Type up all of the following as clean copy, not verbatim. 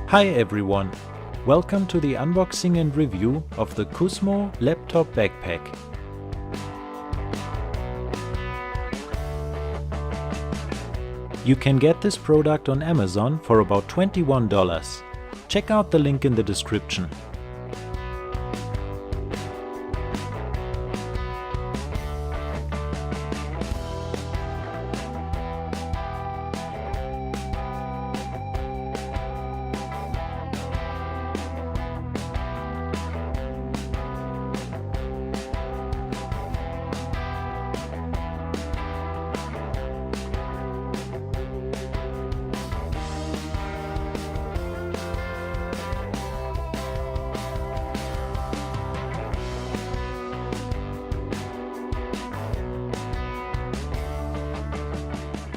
Hi everyone! Welcome to the unboxing and review of the KUSMOO laptop backpack. You can get this product on Amazon for about $21. Check out the link in the description.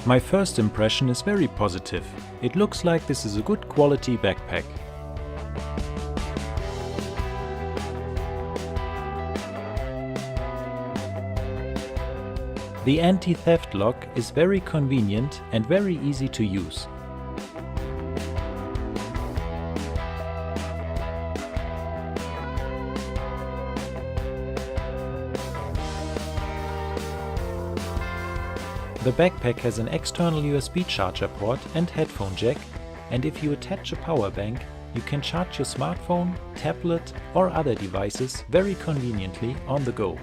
My first impression is very positive. It looks like this is a good quality backpack. The anti-theft lock is very convenient and very easy to use. The backpack has an external USB charger port and headphone jack, and if you attach a power bank, you can charge your smartphone, tablet or other devices very conveniently on the go.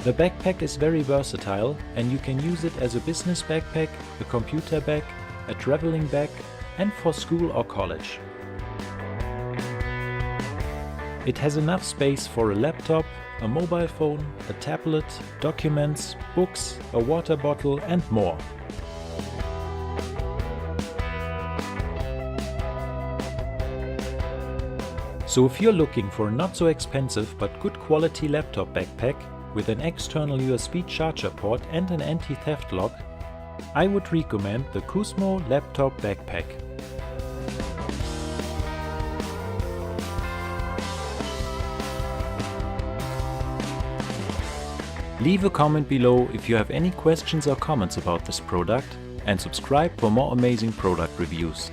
The backpack is very versatile and you can use it as a business backpack, a computer bag, a traveling bag and for school or college. It has enough space for a laptop, a mobile phone, a tablet, documents, books, a water bottle and more. So if you're looking for a not so expensive but good quality laptop backpack with an external USB charger port and an anti-theft lock, I would recommend the KUSMOO laptop backpack. Leave a comment below if you have any questions or comments about this product and subscribe for more amazing product reviews.